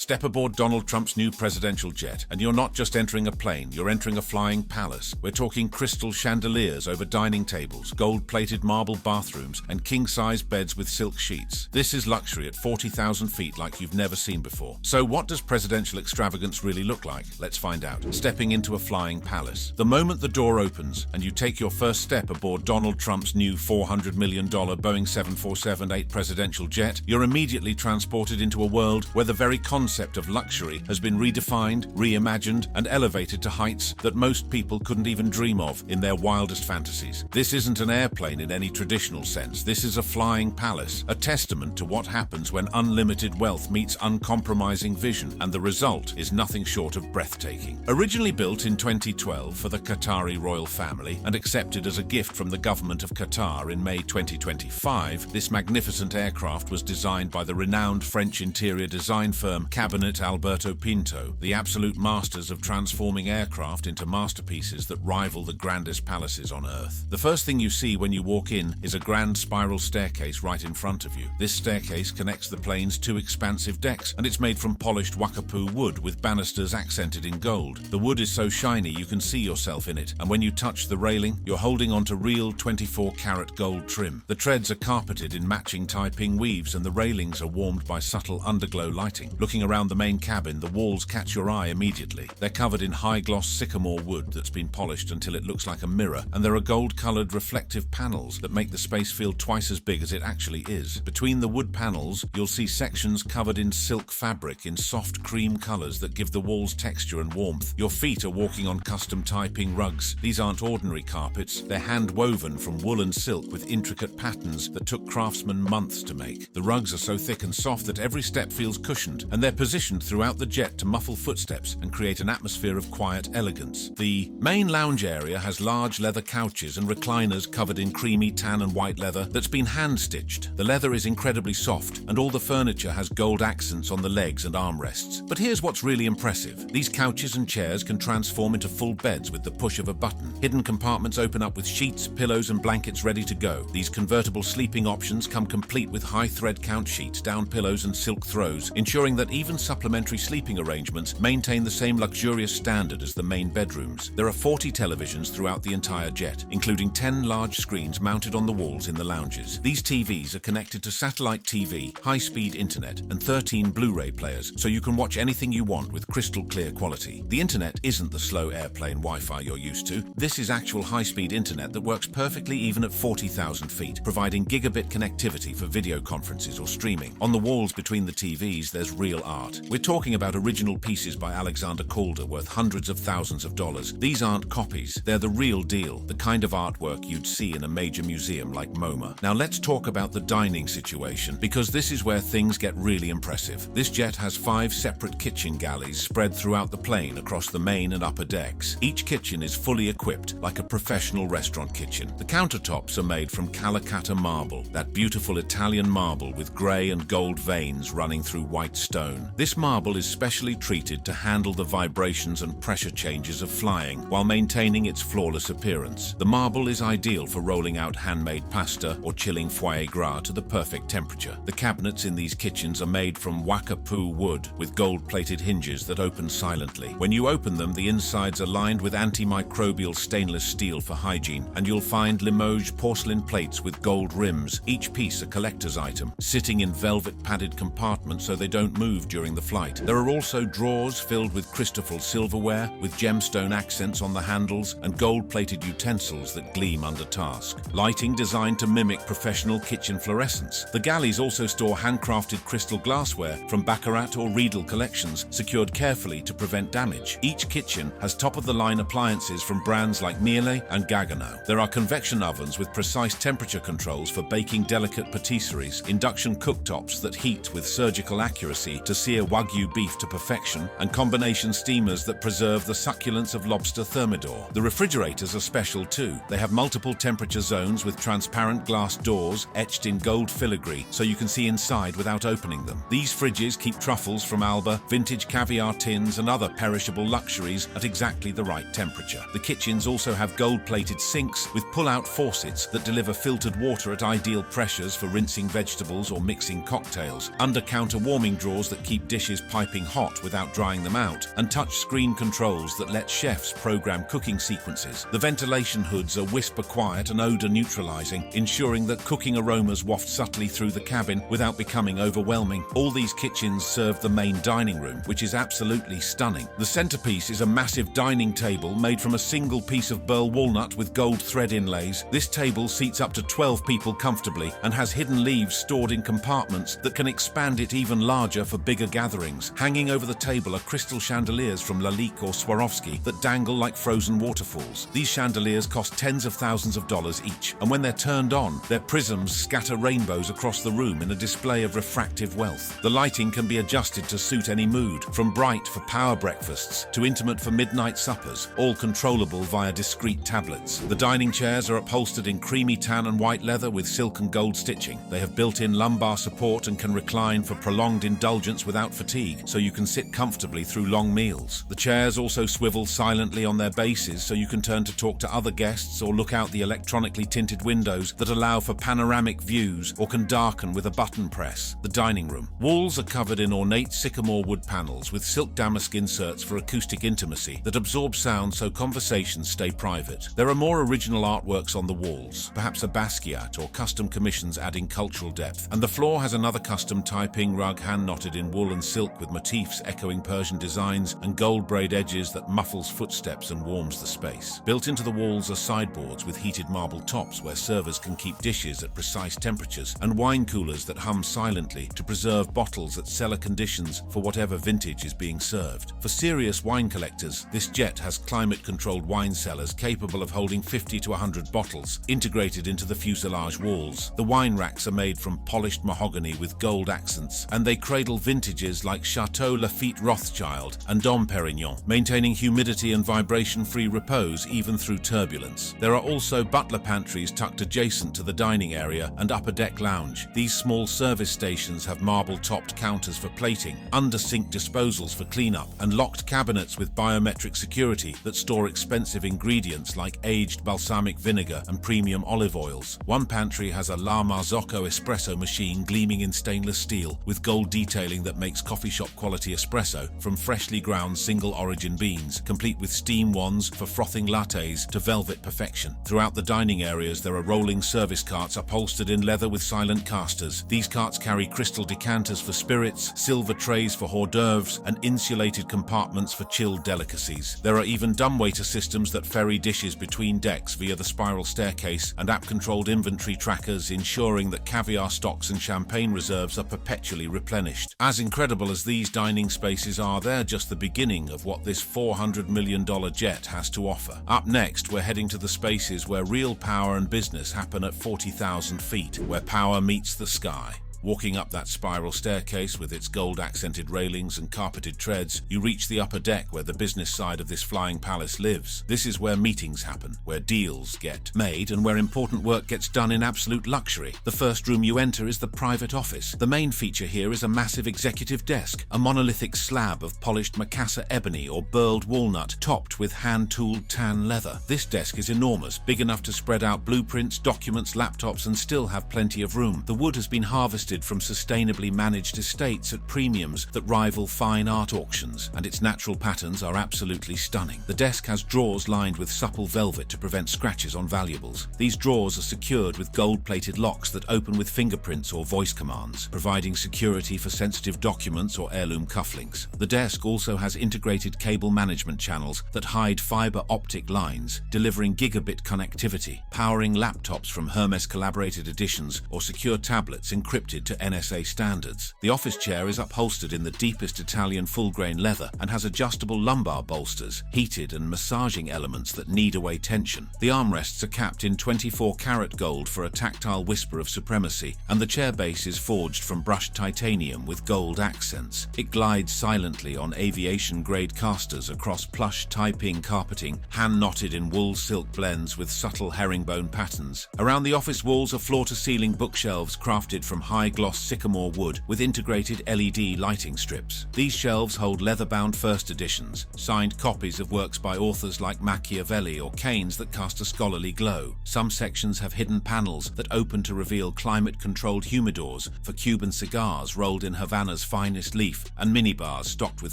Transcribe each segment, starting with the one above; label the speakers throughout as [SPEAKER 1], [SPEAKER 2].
[SPEAKER 1] Step aboard Donald Trump's new presidential jet, and you're not just entering a plane, you're entering a flying palace. We're talking crystal chandeliers over dining tables, gold-plated marble bathrooms, and king-size beds with silk sheets. This is luxury at 40,000 feet like you've never seen before. So what does presidential extravagance really look like? Let's find out. Stepping into a flying palace. The moment the door opens and you take your first step aboard Donald Trump's new $400 million Boeing 747-8 presidential jet, you're immediately transported into a world where the very concept of luxury has been redefined, reimagined, and elevated to heights that most people couldn't even dream of in their wildest fantasies. This isn't an airplane in any traditional sense. This is a flying palace, a testament to what happens when unlimited wealth meets uncompromising vision, and the result is nothing short of breathtaking. Originally built in 2012 for the Qatari royal family and accepted as a gift from the government of Qatar in May 2025, this magnificent aircraft was designed by the renowned French interior design firm Cabinet Alberto Pinto, the absolute masters of transforming aircraft into masterpieces that rival the grandest palaces on Earth. The first thing you see when you walk in is a grand spiral staircase right in front of you. This staircase connects the plane's two expansive decks, and it's made from polished Wakapu wood with banisters accented in gold. The wood is so shiny you can see yourself in it, and when you touch the railing, you're holding onto real 24-karat gold trim. The treads are carpeted in matching Taiping weaves, and the railings are warmed by subtle underglow lighting. Looking around the main cabin, the walls catch your eye immediately. They're covered in high-gloss sycamore wood that's been polished until it looks like a mirror, and there are gold-colored reflective panels that make the space feel twice as big as it actually is. Between the wood panels, you'll see sections covered in silk fabric in soft cream colors that give the walls texture and warmth. Your feet are walking on custom Taiping rugs. These aren't ordinary carpets. They're hand-woven from wool and silk with intricate patterns that took craftsmen months to make. The rugs are so thick and soft that every step feels cushioned, and they're positioned throughout the jet to muffle footsteps and create an atmosphere of quiet elegance. The main lounge area has large leather couches and recliners covered in creamy tan and white leather that's been hand-stitched. The leather is incredibly soft, and all the furniture has gold accents on the legs and armrests. But here's what's really impressive. These couches and chairs can transform into full beds with the push of a button. Hidden compartments open up with sheets, pillows, and blankets ready to go. These convertible sleeping options come complete with high thread count sheets, down pillows, and silk throws, ensuring that even supplementary sleeping arrangements maintain the same luxurious standard as the main bedrooms. There are 40 televisions throughout the entire jet, including 10 large screens mounted on the walls in the lounges. These TVs are connected to satellite TV, high-speed internet, and 13 Blu-ray players, so you can watch anything you want with crystal clear quality. The internet isn't the slow airplane Wi-Fi you're used to. This is actual high-speed internet that works perfectly even at 40,000 feet, providing gigabit connectivity for video conferences or streaming. On the walls between the TVs, there's real art. We're talking about original pieces by Alexander Calder worth hundreds of thousands of dollars. These aren't copies. They're the real deal, the kind of artwork you'd see in a major museum like MoMA. Now let's talk about the dining situation, because this is where things get really impressive. This jet has 5 separate kitchen galleys spread throughout the plane across the main and upper decks. Each kitchen is fully equipped like a professional restaurant kitchen. The countertops are made from Calacatta marble, that beautiful Italian marble with grey and gold veins running through white stone. This marble is specially treated to handle the vibrations and pressure changes of flying while maintaining its flawless appearance. The marble is ideal for rolling out handmade pasta or chilling foie gras to the perfect temperature. The cabinets in these kitchens are made from Wakapu wood with gold-plated hinges that open silently. When you open them, the insides are lined with antimicrobial stainless steel for hygiene, and you'll find Limoges porcelain plates with gold rims, each piece a collector's item, sitting in velvet-padded compartments so they don't move during the flight. There are also drawers filled with crystal silverware with gemstone accents on the handles and gold-plated utensils that gleam under task. Lighting designed to mimic professional kitchen fluorescence. The galleys also store handcrafted crystal glassware from Baccarat or Riedel collections, secured carefully to prevent damage. Each kitchen has top-of-the-line appliances from brands like Miele and Gaggenau. There are convection ovens with precise temperature controls for baking delicate patisseries, induction cooktops that heat with surgical accuracy to sear Wagyu beef to perfection, and combination steamers that preserve the succulence of lobster thermidor. The refrigerators are special too. They have multiple temperature zones with transparent glass doors etched in gold filigree so you can see inside without opening them. These fridges keep truffles from Alba, vintage caviar tins, and other perishable luxuries at exactly the right temperature. The kitchens also have gold-plated sinks with pull-out faucets that deliver filtered water at ideal pressures for rinsing vegetables or mixing cocktails, under-counter warming drawers that keep dishes piping hot without drying them out, and touch-screen controls that let chefs program cooking sequences. The ventilation hoods are whisper-quiet and odor-neutralizing, ensuring that cooking aromas waft subtly through the cabin without becoming overwhelming. All these kitchens serve the main dining room, which is absolutely stunning. The centerpiece is a massive dining table made from a single piece of burl walnut with gold thread inlays. This table seats up to 12 people comfortably and has hidden leaves stored in compartments that can expand it even larger for bigger gatherings. Hanging over the table are crystal chandeliers from Lalique or Swarovski that dangle like frozen waterfalls. These chandeliers cost tens of thousands of dollars each, and when they're turned on, their prisms scatter rainbows across the room in a display of refractive wealth. The lighting can be adjusted to suit any mood, from bright for power breakfasts to intimate for midnight suppers, all controllable via discrete tablets. The dining chairs are upholstered in creamy tan and white leather with silk and gold stitching. They have built-in lumbar support and can recline for prolonged indulgence without fatigue, so you can sit comfortably through long meals. The chairs also swivel silently on their bases, so you can turn to talk to other guests or look out the electronically tinted windows that allow for panoramic views or can darken with a button press. The dining room. Walls are covered in ornate sycamore wood panels with silk damask inserts for acoustic intimacy that absorb sound so conversations stay private. There are more original artworks on the walls, perhaps a Basquiat or custom commissions adding cultural depth, and the floor has another custom Taiping rug hand-knotted in wool and silk with motifs echoing Persian designs and gold braid edges that muffles footsteps and warms the space. Built into the walls are sideboards with heated marble tops where servers can keep dishes at precise temperatures, and wine coolers that hum silently to preserve bottles at cellar conditions for whatever vintage is being served. For serious wine collectors, this jet has climate-controlled wine cellars capable of holding 50 to 100 bottles, integrated into the fuselage walls. The wine racks are made from polished mahogany with gold accents, and they cradle vintages like Chateau Lafite Rothschild and Dom Perignon, maintaining humidity and vibration-free repose even through turbulence. There are also butler pantries tucked adjacent to the dining area and upper deck lounge. These small service stations have marble-topped counters for plating, under-sink disposals for cleanup, and locked cabinets with biometric security that store expensive ingredients like aged balsamic vinegar and premium olive oils. One pantry has a La Marzocco espresso machine gleaming in stainless steel with gold detailing that makes coffee shop quality espresso from freshly ground single origin beans, complete with steam wands for frothing lattes to velvet perfection. Throughout the dining areas there are rolling service carts upholstered in leather with silent casters. These carts carry crystal decanters for spirits, silver trays for hors d'oeuvres, and insulated compartments for chilled delicacies. There are even dumbwaiter systems that ferry dishes between decks via the spiral staircase, and app-controlled inventory trackers ensuring that caviar stocks and champagne reserves are perpetually replenished. As incredible as these dining spaces are, they're just the beginning of what this $400 million jet has to offer. Up next, we're heading to the spaces where real power and business happen at 40,000 feet, where power meets the sky. Walking up that spiral staircase with its gold-accented railings and carpeted treads, you reach the upper deck where the business side of this flying palace lives. This is where meetings happen, where deals get made, and where important work gets done in absolute luxury. The first room you enter is the private office. The main feature here is a massive executive desk, a monolithic slab of polished Macassar ebony or burled walnut, topped with hand-tooled tan leather. This desk is enormous, big enough to spread out blueprints, documents, laptops, and still have plenty of room. The wood has been harvested from sustainably managed estates at premiums that rival fine art auctions, and its natural patterns are absolutely stunning. The desk has drawers lined with supple velvet to prevent scratches on valuables. These drawers are secured with gold-plated locks that open with fingerprints or voice commands, providing security for sensitive documents or heirloom cufflinks. The desk also has integrated cable management channels that hide fiber optic lines, delivering gigabit connectivity, powering laptops from Hermes collaborated editions or secure tablets encrypted to NSA standards. The office chair is upholstered in the deepest Italian full-grain leather and has adjustable lumbar bolsters, heated and massaging elements that knead away tension. The armrests are capped in 24-karat gold for a tactile whisper of supremacy, and the chair base is forged from brushed titanium with gold accents. It glides silently on aviation-grade casters across plush Taiping carpeting, hand-knotted in wool-silk blends with subtle herringbone patterns. Around the office walls are floor-to-ceiling bookshelves crafted from high high-gloss sycamore wood with integrated LED lighting strips. These shelves hold leather-bound first editions, signed copies of works by authors like Machiavelli or Keynes that cast a scholarly glow. Some sections have hidden panels that open to reveal climate-controlled humidors for Cuban cigars rolled in Havana's finest leaf, and minibars stocked with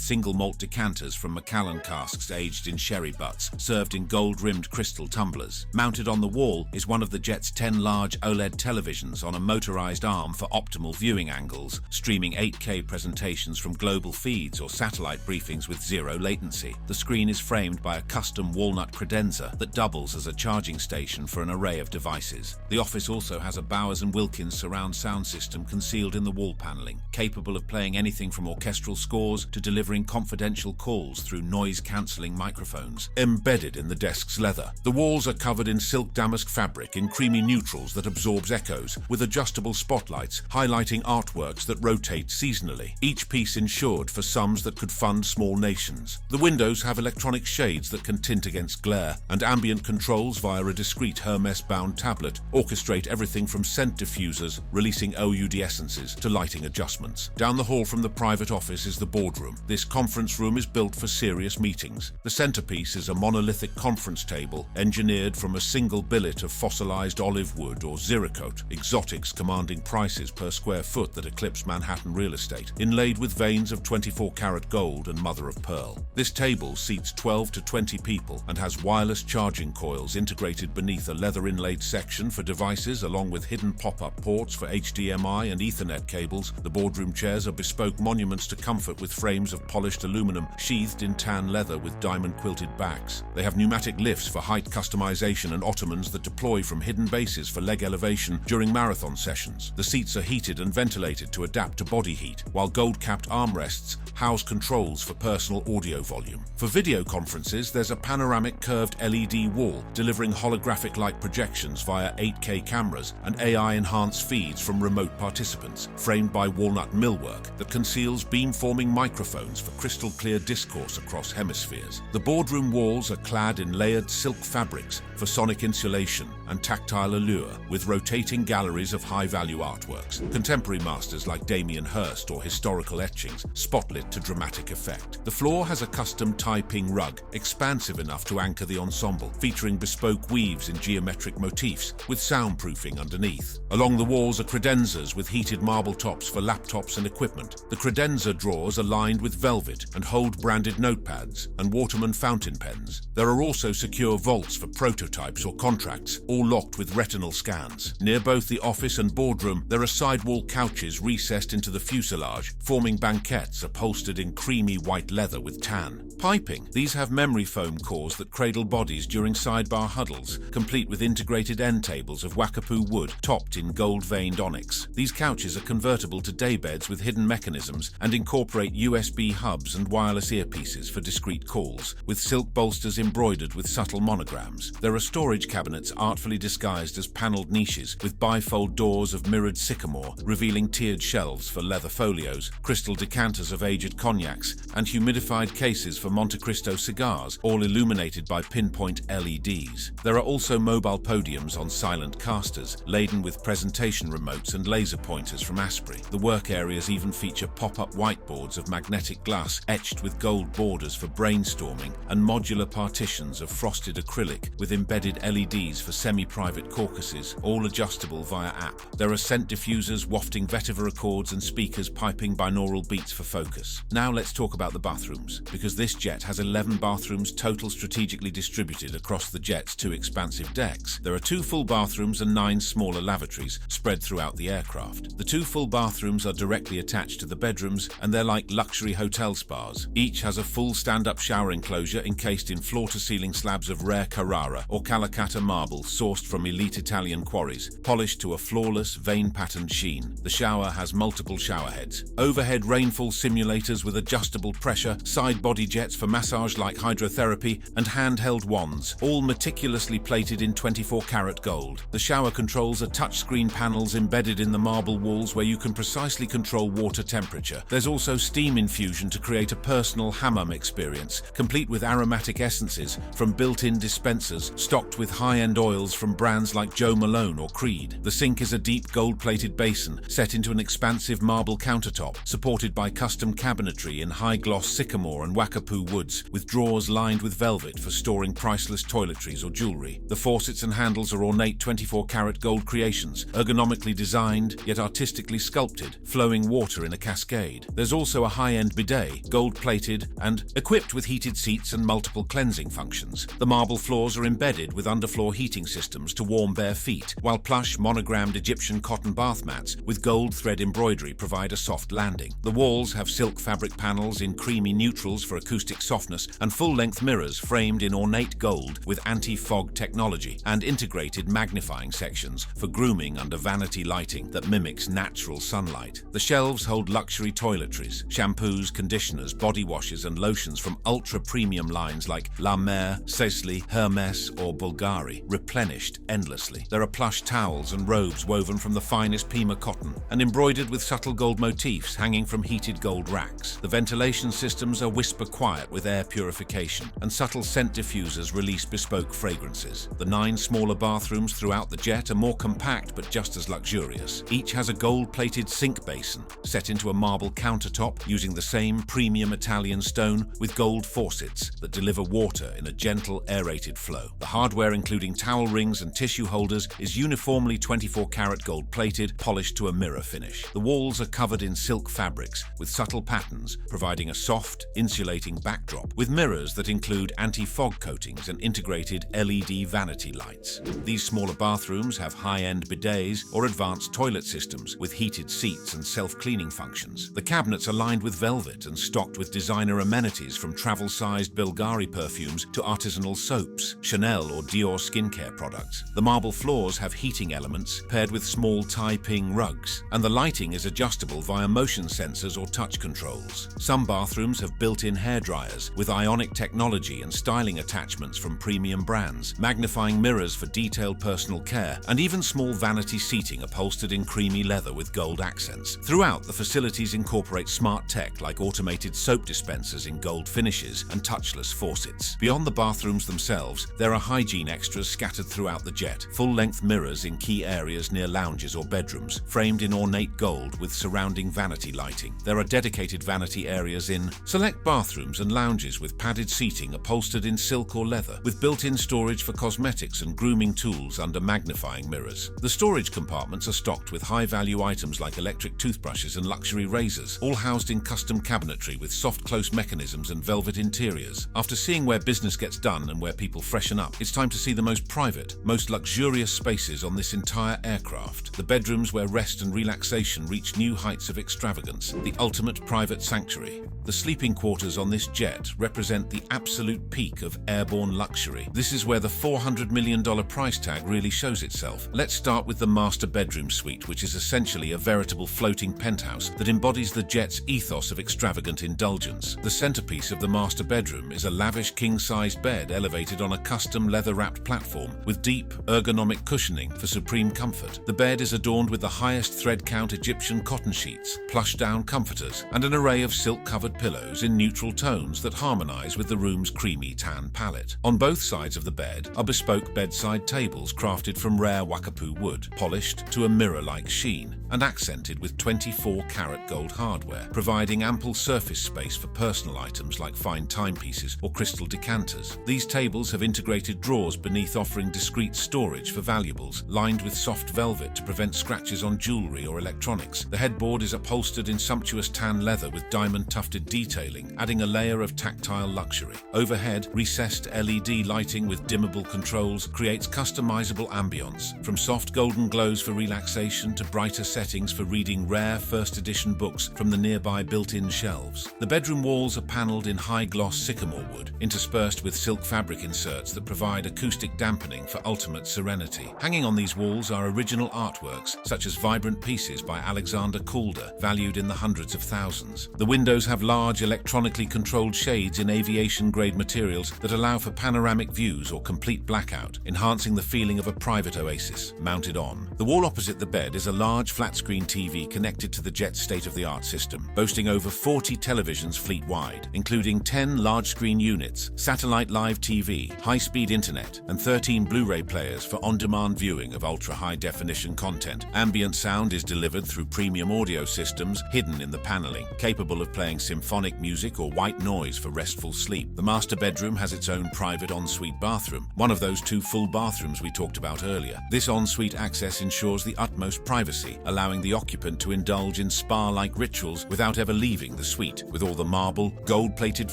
[SPEAKER 1] single malt decanters from Macallan casks aged in sherry butts, served in gold-rimmed crystal tumblers. Mounted on the wall is one of the jet's 10 large OLED televisions on a motorized arm for optimal viewing angles, streaming 8K presentations from global feeds or satellite briefings with zero latency. The screen is framed by a custom walnut credenza that doubles as a charging station for an array of devices. The office also has a Bowers & Wilkins surround sound system concealed in the wall paneling, capable of playing anything from orchestral scores to delivering confidential calls through noise-cancelling microphones, embedded in the desk's leather. The walls are covered in silk damask fabric in creamy neutrals that absorbs echoes, with adjustable spotlights highlighting artworks that rotate seasonally, each piece insured for sums that could fund small nations. The windows have electronic shades that can tint against glare, and ambient controls via a discreet Hermes-bound tablet orchestrate everything from scent diffusers, releasing OUD essences, to lighting adjustments. Down the hall from the private office is the boardroom. This conference room is built for serious meetings. The centerpiece is a monolithic conference table engineered from a single billet of fossilized olive wood or ziricote, exotics commanding prices per square foot that eclipse Manhattan real estate, inlaid with veins of 24-karat gold and mother of pearl. This table seats 12 to 20 people and has wireless charging coils integrated beneath a leather-inlaid section for devices, along with hidden pop-up ports for HDMI and Ethernet cables. The boardroom chairs are bespoke monuments to comfort with frames of polished aluminum sheathed in tan leather with diamond-quilted backs. They have pneumatic lifts for height customization and ottomans that deploy from hidden bases for leg elevation during marathon sessions. The seats are heated and ventilated to adapt to body heat, while gold-capped armrests house controls for personal audio volume. For video conferences, there's a panoramic curved LED wall delivering holographic-like projections via 8K cameras and AI-enhanced feeds from remote participants, framed by walnut millwork that conceals beam-forming microphones for crystal-clear discourse across hemispheres. The boardroom walls are clad in layered silk fabrics for sonic insulation and tactile allure, with rotating galleries of high-value artworks, contemporary masters like Damien Hirst or historical etchings, spotlit to dramatic effect. The floor has a custom Taiping rug, expansive enough to anchor the ensemble, featuring bespoke weaves in geometric motifs, with soundproofing underneath. Along the walls are credenzas with heated marble tops for laptops and equipment. The credenza drawers are lined with velvet and hold branded notepads and Waterman fountain pens. There are also secure vaults for prototypes or contracts, all locked with retinal scans. Near both the office and boardroom, there are sidewall couches recessed into the fuselage, forming banquettes upholstered in creamy white leather with tan. Piping. These have memory foam cores that cradle bodies during sidebar huddles, complete with integrated end tables of Wakapuu wood topped in gold-veined onyx. These couches are convertible to daybeds with hidden mechanisms and incorporate USB hubs and wireless earpieces for discreet calls, with silk bolsters embroidered with subtle monograms. There are storage cabinets artfully disguised as paneled niches with bifold doors of mirrored sycamore, revealing tiered shelves for leather folios, crystal decanters of aged cognacs, and humidified cases for Monte Cristo cigars, all illuminated by pinpoint LEDs. There are also mobile podiums on silent casters, laden with presentation remotes and laser pointers from Asprey. The work areas even feature pop-up whiteboards of magnetic glass etched with gold borders for brainstorming and modular partitions of frosted acrylic with embedded LEDs for semi-private caucuses, all adjustable via app. There are scent diffusers wafting vetiver accords and speakers piping binaural beats for focus. Now let's talk about the bathrooms, because this jet has 11 bathrooms total strategically distributed across the jet's 2 expansive decks. There are 2 full bathrooms and 9 smaller lavatories spread throughout the aircraft. The 2 full bathrooms are directly attached to the bedrooms, and they're like luxury hotel spas. Each has a full stand-up shower enclosure encased in floor-to-ceiling slabs of rare Carrara or Calicata marble sourced from elite Italian quarries, polished to a flawless, vein-patterned sheen. The shower has multiple shower heads, overhead rainfall simulators with adjustable pressure, side body jets for massage like hydrotherapy, and handheld wands, all meticulously plated in 24-karat gold. The shower controls are touchscreen panels embedded in the marble walls where you can precisely control water temperature. There's also steam infusion to create a personal hammam experience, complete with aromatic essences from built-in dispensers stocked with high-end oils from brands like Joe Malone or Creed. The sink is a deep gold-plated basin basin set into an expansive marble countertop, supported by custom cabinetry in high-gloss sycamore and wakapuu woods, with drawers lined with velvet for storing priceless toiletries or jewelry. The faucets and handles are ornate 24-karat gold creations, ergonomically designed yet artistically sculpted, flowing water in a cascade. There's also a high-end bidet, gold-plated and equipped with heated seats and multiple cleansing functions. The marble floors are embedded with underfloor heating systems to warm bare feet, while plush, monogrammed Egyptian cotton bath mats with gold thread embroidery provide a soft landing. The walls have silk fabric panels in creamy neutrals for acoustic softness and full-length mirrors framed in ornate gold with anti-fog technology and integrated magnifying sections for grooming under vanity lighting that mimics natural sunlight. The shelves hold luxury toiletries, shampoos, conditioners, body washes and lotions from ultra-premium lines like La Mer, Sisley, Hermes or Bulgari, replenished endlessly. There are plush towels and robes woven from the finest Pima cotton and embroidered with subtle gold motifs hanging from heated gold racks. The ventilation systems are whisper quiet with air purification, and subtle scent diffusers release bespoke fragrances. The 9 smaller bathrooms throughout the jet are more compact but just as luxurious. Each has a gold-plated sink basin set into a marble countertop using the same premium Italian stone with gold faucets that deliver water in a gentle, aerated flow. The hardware, including towel rings and tissue holders, is uniformly 24-karat gold-plated, polished to a mirror finish. The walls are covered in silk fabrics with subtle patterns, providing a soft, insulating backdrop, with mirrors that include anti-fog coatings and integrated LED vanity lights. These smaller bathrooms have high-end bidets or advanced toilet systems with heated seats and self-cleaning functions. The cabinets are lined with velvet and stocked with designer amenities from travel-sized Bulgari perfumes to artisanal soaps, Chanel or Dior skincare products. The marble floors have heating elements paired with small Tai-Ping rugs, and the lighting is adjustable via motion sensors or touch controls. Some bathrooms have built-in hair dryers with ionic technology and styling attachments from premium brands, magnifying mirrors for detailed personal care, and even small vanity seating upholstered in creamy leather with gold accents. Throughout, the facilities incorporate smart tech like automated soap dispensers in gold finishes and touchless faucets. Beyond the bathrooms themselves, there are hygiene extras scattered throughout the jet, full-length mirrors in key areas near lounges or bedrooms, framed in ornate gold with surrounding vanity lighting. There are dedicated vanity areas in select bathrooms and lounges with padded seating upholstered in silk or leather, with built-in storage for cosmetics and grooming tools under magnifying mirrors. The storage compartments are stocked with high-value items like electric toothbrushes and luxury razors, all housed in custom cabinetry with soft close mechanisms and velvet interiors. After seeing where business gets done and where people freshen up, it's time to see the most private, most luxurious spaces on this entire aircraft. The bedrooms where rest and relaxation reach new heights of extravagance, the ultimate private sanctuary. The sleeping quarters on this jet represent the absolute peak of airborne luxury. This is where the $400 million price tag really shows itself. Let's start with the master bedroom suite, which is essentially a veritable floating penthouse that embodies the jet's ethos of extravagant indulgence. The centerpiece of the master bedroom is a lavish king-sized bed elevated on a custom leather-wrapped platform with deep, ergonomic cushioning for supreme comfort. The bed is adorned with the highest thread count Egyptian cotton sheets, plush-down comforters, and an array of silk-covered pillows in neutral tones that harmonize with the room's creamy tan palette. On both sides of the bed are bespoke bedside tables crafted from rare wakapuu wood, polished to a mirror-like sheen, and accented with 24-karat gold hardware, providing ample surface space for personal items like fine timepieces or crystal decanters. These tables have integrated drawers beneath, offering discreet storage for valuables, lined with soft velvet to prevent scratches on jewelry or electronics. The headboard is upholstered in sumptuous tan leather with diamond-tufted detailing, adding a layer of tactile luxury. Overhead, recessed LED lighting with dimmable controls creates customizable ambience, from soft golden glows for relaxation to brighter settings for reading rare first-edition books from the nearby built-in shelves. The bedroom walls are paneled in high-gloss sycamore wood, interspersed with silk fabric inserts that provide acoustic dampening for ultimate serenity. Hanging on these walls are original artworks, such as vibrant pieces by Alexander Calder, valued in the hundreds of thousands. The windows have large electronically controlled shades in aviation-grade materials that allow for panoramic views or complete blackout, enhancing the feeling of a private oasis mounted on. The wall opposite the bed is a large flat-screen TV connected to the jet's state-of-the-art system, boasting over 40 televisions fleet-wide, including 10 large-screen units, satellite live TV, high-speed internet, and 13 Blu-ray players for on-demand viewing of ultra-high-definition content. Ambient sound is delivered through premium audio systems hidden in the paneling, capable of playing symphonic music or white noise for restful sleep. The master bedroom has its own private ensuite bathroom, one of those 2 full bathrooms we talked about earlier. This ensuite access ensures the utmost privacy, allowing the occupant to indulge in spa-like rituals without ever leaving the suite, with all the marble, gold-plated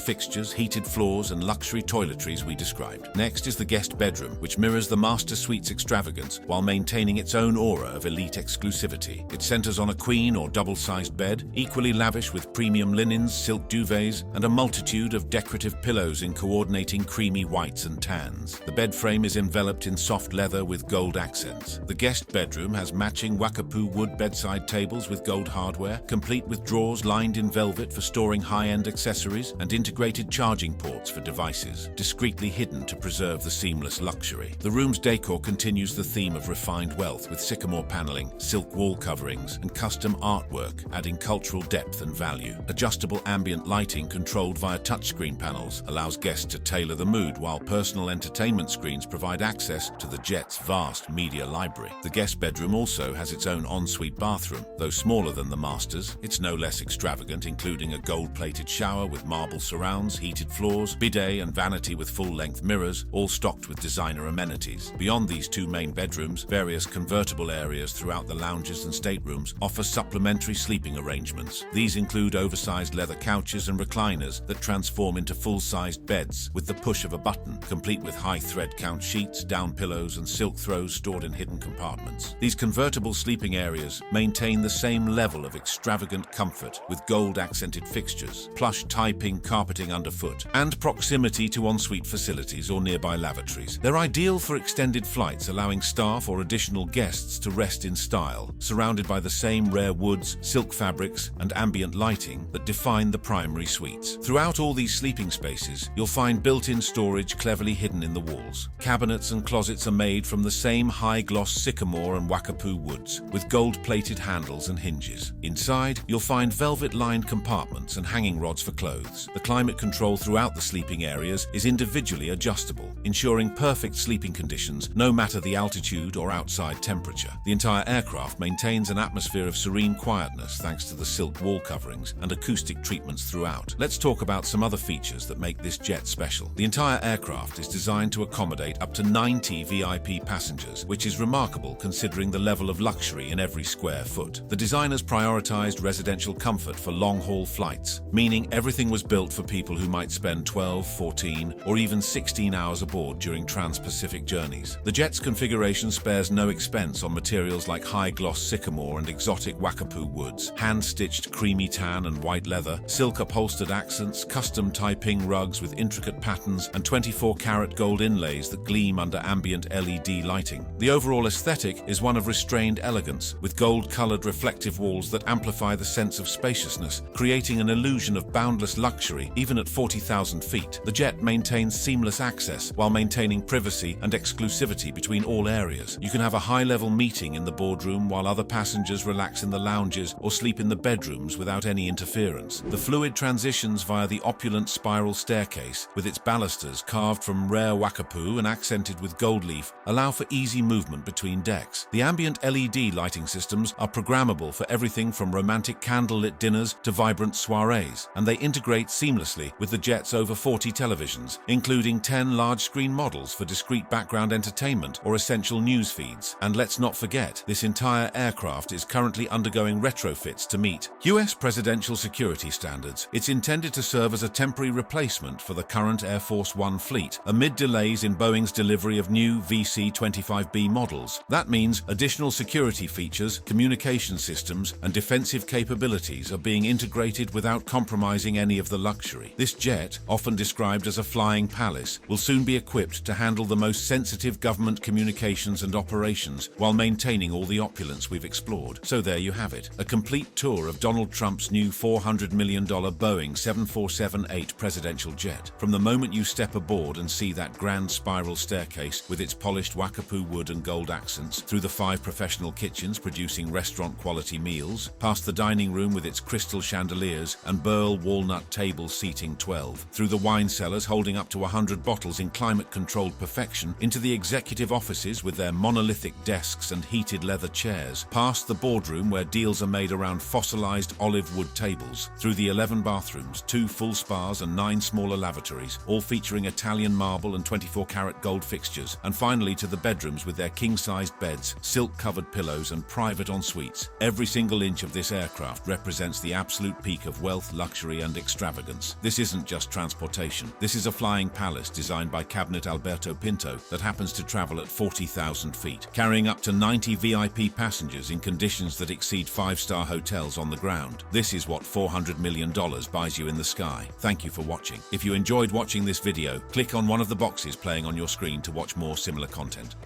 [SPEAKER 1] fixtures, heated floors, and luxury toiletries we described. Next is the guest bedroom, which mirrors the master suite's extravagance while maintaining its own aura of elite exclusivity. It centers on a queen or double-sized bed, equally lavish with premium linens, silk duvets, and a multitude of decorative pillows in coordinating creamy whites and tans. The bed frame is enveloped in soft leather with gold accents. The guest bedroom has matching Wakapù wood bedside tables with gold hardware, complete with drawers lined in velvet for storing high-end accessories and integrated charging ports for devices, discreetly hidden to preserve the seamless luxury. The room's decor continues the theme of refined wealth with sycamore paneling, silk wall coverings, and custom artwork, adding cultural depth and value. Adjustable ambient lighting controlled via touchscreen panels allows guests to tailor the mood, while personal entertainment screens provide access to the jet's vast media library. The guest bedroom also has its own ensuite bathroom. Though smaller than the master's, it's no less extravagant, including a gold-plated shower with marble surrounds, heated floors, bidet, and vanity with full-length mirrors, all stocked with designer amenities. Beyond these 2 main bedrooms, various convertible areas throughout the lounges and staterooms offer supplementary sleeping arrangements. These include oversized leather couches and recliners that transform into full-sized beds with the push of a button, complete with high thread count sheets, down pillows, and silk throws stored in hidden compartments. These convertible sleeping areas maintain the same level of extravagant comfort with gold-accented fixtures, plush tie-ping carpeting underfoot, and proximity to ensuite facilities or nearby lavatories. They're ideal for extended flights, allowing staff or additional guests to rest in style, surrounded by the same rare woods, silk fabrics, and ambient lighting that define the primary suites. Throughout all these sleeping spaces, you'll find built-in storage cleverly hidden in the walls. Cabinets and closets are made from the same high-gloss sycamore and Wakapù woods, with gold-plated handles and hinges. Inside, you'll find velvet-lined compartments and hanging rods for clothes. The climate control throughout the sleeping areas is individually adjustable, ensuring perfect sleeping conditions no matter the altitude or outside temperature. The entire aircraft maintains an atmosphere of serene quietness thanks to the silk wall coverings and acoustic treatments throughout. Let's talk about some other features that make this jet special. The entire aircraft is designed to accommodate up to 90 VIP passengers, which is remarkable considering the level of luxury in every square foot. The designers prioritized residential comfort for long-haul flights, meaning everything was built for people who might spend 12, 14, or even 16 hours aboard during trans-Pacific journeys. The jet's configuration spares no expense on materials like high-gloss sycamore and exotic Wakapù woods, hand-stitched creamy tan and white leather, silk-upholstered accents, custom tie-ping rugs with intricate patterns, and 24-karat gold inlays that gleam under ambient LED lighting. The overall aesthetic is one of restrained elegance, with gold-colored reflective walls that amplify the sense of spaciousness, creating an illusion of boundless luxury even at 40,000 feet. The jet maintains seamless access while maintaining privacy and exclusivity between all areas. You can have a high-level meeting in the boardroom while other passengers relax in the lounges or sleep in the bedrooms without any interference. The fluid transitions via the opulent spiral staircase, with its balusters carved from rare Wakapù and accented with gold leaf, allow for easy movement between decks. The ambient LED lighting systems are programmable for everything from romantic candlelit dinners to vibrant soirees, and they integrate seamlessly with the jet's over 40 televisions, including 10 large-screen models for discrete background entertainment or essential news feeds. And let's not forget, this entire aircraft is currently undergoing retrofits to meet US presidential security standards. It's intended to serve as a temporary replacement for the current Air Force One fleet, amid delays in Boeing's delivery of new VC-25B models. That means additional security features, communication systems, and defensive capabilities are being integrated without compromising any of the luxury. This jet, often described as a flying palace, will soon be equipped to handle the most sensitive government communications and operations while maintaining all the opulence we've explored. So there you have it, a complete tour of Donald Trump's new $400 million Boeing 747-8 presidential jet. From the moment you step aboard and see that grand spiral staircase with its polished Wakapù wood and gold accents, through the 5 professional kitchens producing restaurant-quality meals, past the dining room with its crystal chandeliers and burl walnut tables seating 12, through the wine cellars holding up to 100 bottles in climate-controlled perfection, into the executive offices with their monolithic desks and heated leather leather chairs, past the boardroom where deals are made around fossilized olive wood tables, through the 11 bathrooms, 2 full spas and 9 smaller lavatories, all featuring Italian marble and 24-karat gold fixtures, and finally to the bedrooms with their king-sized beds, silk-covered pillows and private en-suites. Every single inch of this aircraft represents the absolute peak of wealth, luxury and extravagance. This isn't just transportation. This is a flying palace designed by Cabinet Alberto Pinto that happens to travel at 40,000 feet, carrying up to 90 VIP passengers in conditions that exceed 5-star hotels on the ground. This is what $400 million buys you in the sky. Thank you for watching. If you enjoyed watching this video, click on one of the boxes playing on your screen to watch more similar content.